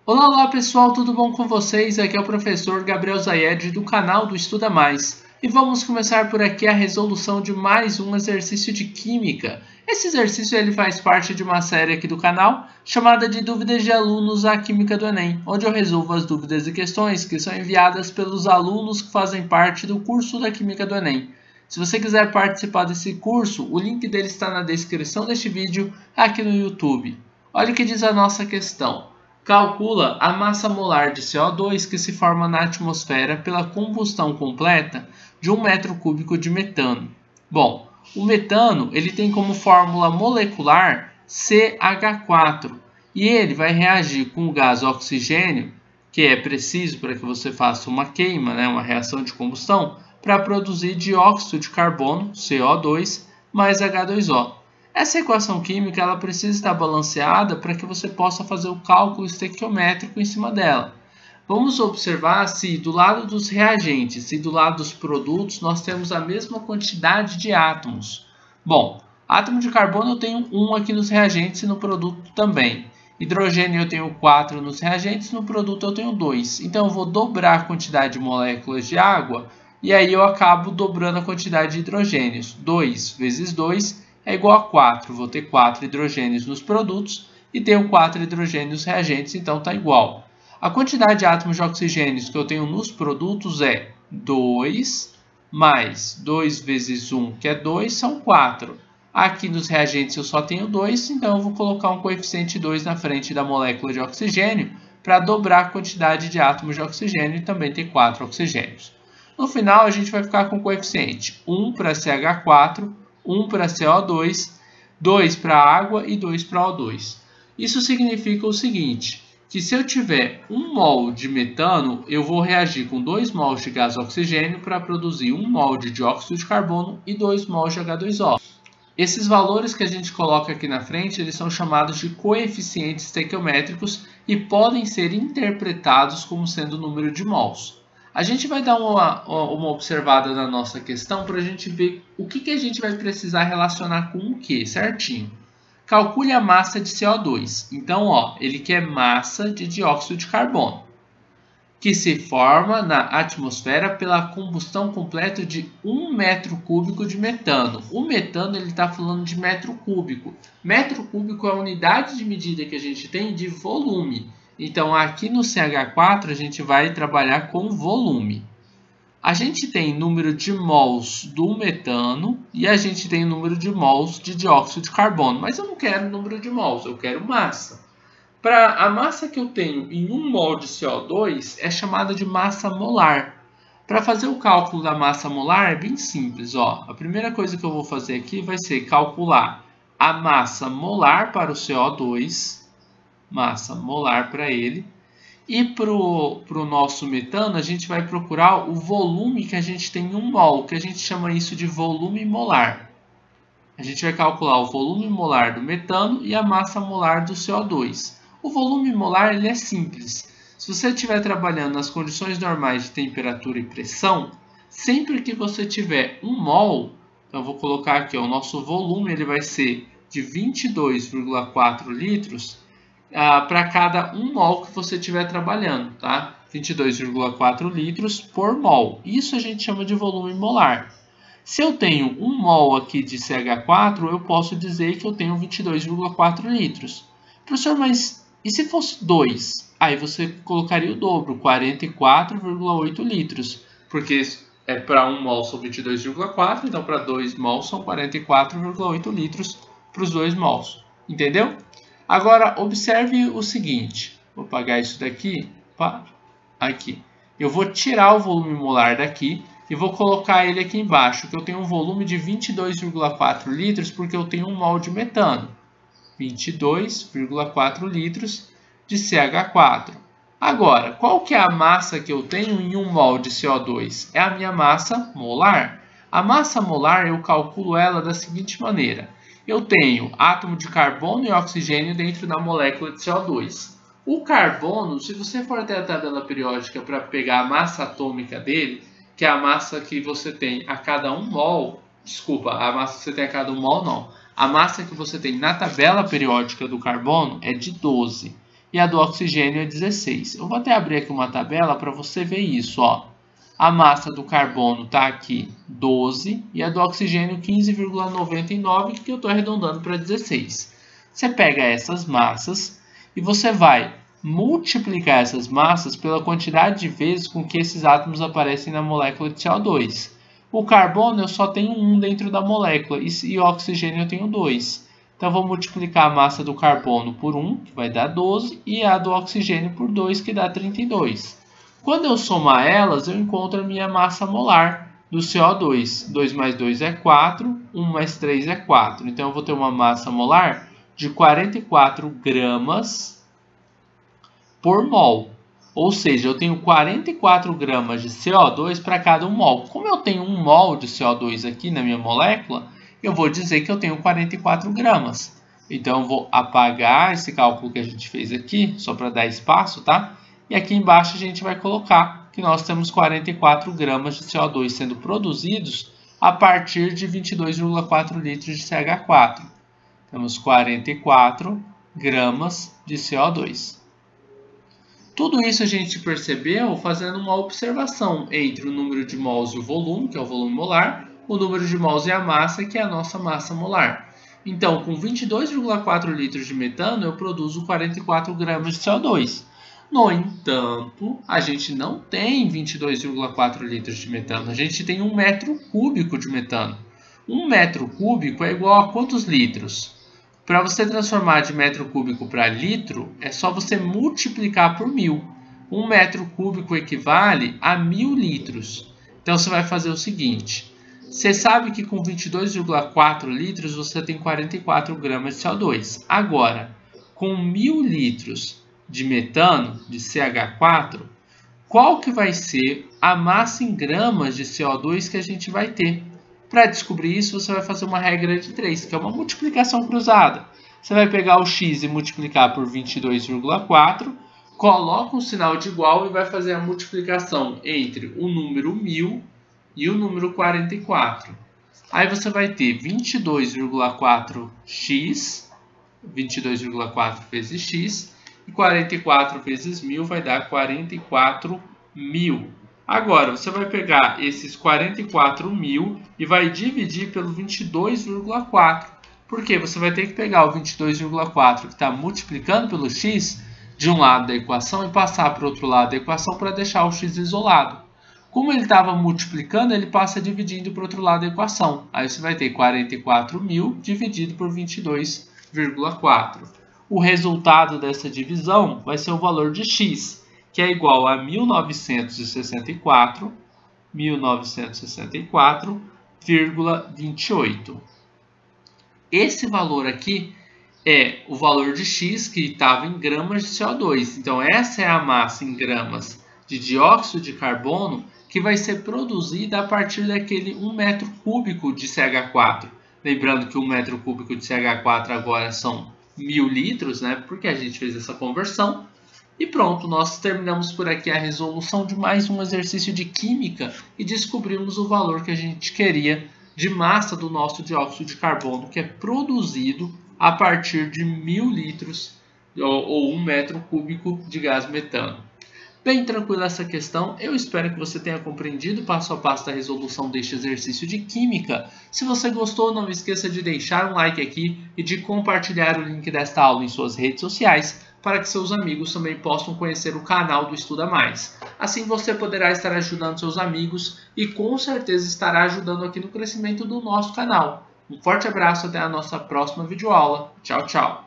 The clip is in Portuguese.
Olá, olá pessoal, tudo bom com vocês? Aqui é o professor Gabriel Zayed do canal do Estuda Mais. E vamos começar por aqui a resolução de mais um exercício de Química. Esse exercício ele faz parte de uma série aqui do canal chamada de Dúvidas de Alunos à Química do Enem, onde eu resolvo as dúvidas e questões que são enviadas pelos alunos que fazem parte do curso da Química do Enem. Se você quiser participar desse curso, o link dele está na descrição deste vídeo aqui no YouTube. Olha o que diz a nossa questão. Calcula a massa molar de CO2 que se forma na atmosfera pela combustão completa de 1 metro cúbico de metano. Bom, o metano ele tem como fórmula molecular CH4 e ele vai reagir com o gás oxigênio, que é preciso para que você faça uma queima, uma reação de combustão, para produzir dióxido de carbono, CO2, mais H2O. Essa equação química ela precisa estar balanceada para que você possa fazer o cálculo estequiométrico em cima dela. Vamos observar se do lado dos reagentes e do lado dos produtos nós temos a mesma quantidade de átomos. Bom, átomo de carbono eu tenho 1 aqui nos reagentes e no produto também. Hidrogênio eu tenho 4 nos reagentes, no produto eu tenho 2. Então eu vou dobrar a quantidade de moléculas de água e aí eu acabo dobrando a quantidade de hidrogênios. 2 vezes 2 é igual a 4. Vou ter 4 hidrogênios nos produtos e tenho 4 hidrogênios nos reagentes, então está igual. A quantidade de átomos de oxigênios que eu tenho nos produtos é 2 mais 2 vezes 1, que é 2, são 4. Aqui nos reagentes eu só tenho 2, então eu vou colocar um coeficiente 2 na frente da molécula de oxigênio para dobrar a quantidade de átomos de oxigênio e também ter 4 oxigênios. No final a gente vai ficar com o coeficiente 1 para CH4, 1 para CO2, 2 para água e 2 para O2. Isso significa o seguinte, que se eu tiver 1 mol de metano, eu vou reagir com 2 mols de gás oxigênio para produzir 1 mol de dióxido de carbono e 2 mols de H2O. Esses valores que a gente coloca aqui na frente, eles são chamados de coeficientes estequiométricos e podem ser interpretados como sendo o número de mols. A gente vai dar uma observada na nossa questão para a gente ver o que a gente vai precisar relacionar com o que, certinho. Calcule a massa de CO2. Então, ele quer massa de dióxido de carbono, que se forma na atmosfera pela combustão completa de 1 metro cúbico de metano. O metano está falando de metro cúbico. Metro cúbico é a unidade de medida que a gente tem de volume. Então, aqui no CH4, a gente vai trabalhar com volume. A gente tem número de mols do metano e a gente tem número de mols de dióxido de carbono. Mas eu não quero número de mols, eu quero massa. Para a massa que eu tenho em 1 mol de CO2 é chamada de massa molar. Para fazer o cálculo da massa molar é bem simples. A primeira coisa que eu vou fazer aqui vai ser calcular a massa molar para o CO2, massa molar para ele, e para o nosso metano a gente vai procurar o volume que a gente tem em 1 mol, que a gente chama isso de volume molar. A gente vai calcular o volume molar do metano e a massa molar do CO2. O volume molar ele é simples. Se você estiver trabalhando nas condições normais de temperatura e pressão, sempre que você tiver 1 mol, então eu vou colocar aqui, o nosso volume ele vai ser de 22,4 litros para cada 1 mol que você estiver trabalhando, tá? 22,4 litros por mol. Isso a gente chama de volume molar. Se eu tenho 1 mol aqui de CH4, eu posso dizer que eu tenho 22,4 litros. Professor, mas e se fosse 2? Aí você colocaria o dobro, 44,8 litros. Porque para 1 mol são 22,4, então para 2 mols são 44,8 litros para os 2 mols. Entendeu? Agora, observe o seguinte. Vou apagar isso daqui. Aqui. Eu vou tirar o volume molar daqui e vou colocar ele aqui embaixo, que eu tenho um volume de 22,4 litros porque eu tenho 1 mol de metano. 22,4 litros de CH4. Agora, qual que é a massa que eu tenho em 1 mol de CO2? É a minha massa molar. A massa molar eu calculo ela da seguinte maneira. Eu tenho átomo de carbono e oxigênio dentro da molécula de CO2. O carbono, se você for até a tabela periódica para pegar a massa atômica dele, que é a massa que você tem a cada 1 mol, a massa que você tem a cada 1 mol não. A massa que você tem na tabela periódica do carbono é de 12. e a do oxigênio é 16. Eu vou até abrir aqui uma tabela para você ver isso, ó. A massa do carbono está aqui 12 e a do oxigênio 15,99, que eu estou arredondando para 16. Você pega essas massas e você vai multiplicar essas massas pela quantidade de vezes com que esses átomos aparecem na molécula de CO2. O carbono eu só tenho 1 dentro da molécula e o oxigênio eu tenho 2. Então, eu vou multiplicar a massa do carbono por 1, que vai dar 12, e a do oxigênio por 2, que dá 32. Quando eu somar elas, eu encontro a minha massa molar do CO2. 2 mais 2 é 4, 1 mais 3 é 4. Então, eu vou ter uma massa molar de 44 gramas por mol. Ou seja, eu tenho 44 gramas de CO2 para cada 1 mol. Como eu tenho 1 mol de CO2 aqui na minha molécula, eu vou dizer que eu tenho 44 gramas. Então, eu vou apagar esse cálculo que a gente fez aqui, só para dar espaço, tá? E aqui embaixo a gente vai colocar que nós temos 44 gramas de CO2 sendo produzidos a partir de 22,4 litros de CH4. Temos 44 gramas de CO2. Tudo isso a gente percebeu fazendo uma observação entre o número de mols e o volume, que é o volume molar, o número de mols e a massa, que é a nossa massa molar. Então, com 22,4 litros de metano, eu produzo 44 gramas de CO2. No entanto, a gente não tem 22,4 litros de metano, a gente tem 1 metro cúbico de metano. 1 metro cúbico é igual a quantos litros? Para você transformar de metro cúbico para litro, é só você multiplicar por 1000. 1 metro cúbico equivale a 1000 litros. Então, você vai fazer o seguinte. Você sabe que com 22,4 litros você tem 44 gramas de CO2. Agora, com 1000 litros de metano, de CH4, qual que vai ser a massa em gramas de CO2 que a gente vai ter? Para descobrir isso, você vai fazer uma regra de 3, que é uma multiplicação cruzada. Você vai pegar o x e multiplicar por 22,4, coloca um sinal de igual e vai fazer a multiplicação entre o número 1000 e o número 44. Aí você vai ter 22,4x, 22,4 vezes x, e 44 vezes 1000 vai dar 44.000. Agora, você vai pegar esses 44.000 e vai dividir pelo 22,4. Por quê? Você vai ter que pegar o 22,4 que está multiplicando pelo x de um lado da equação e passar para o outro lado da equação para deixar o x isolado. Como ele estava multiplicando, ele passa dividindo para o outro lado da equação. Aí você vai ter 44.000 dividido por 22,4. O resultado dessa divisão vai ser o valor de x, que é igual a 1964,28. Esse valor aqui é o valor de x que estava em gramas de CO2. Então, essa é a massa em gramas de dióxido de carbono que vai ser produzida a partir daquele 1 metro cúbico de CH4. Lembrando que 1 metro cúbico de CH4 agora são 1000 litros, né? Porque a gente fez essa conversão. E pronto, nós terminamos por aqui a resolução de mais um exercício de química e descobrimos o valor que a gente queria de massa do nosso dióxido de carbono, que é produzido a partir de 1000 litros ou 1 metro cúbico de gás metano. Bem tranquila essa questão, eu espero que você tenha compreendido passo a passo da resolução deste exercício de química. Se você gostou, não esqueça de deixar um like aqui e de compartilhar o link desta aula em suas redes sociais para que seus amigos também possam conhecer o canal do Estuda Mais. Assim você poderá estar ajudando seus amigos e com certeza estará ajudando aqui no crescimento do nosso canal. Um forte abraço, até a nossa próxima videoaula. Tchau, tchau!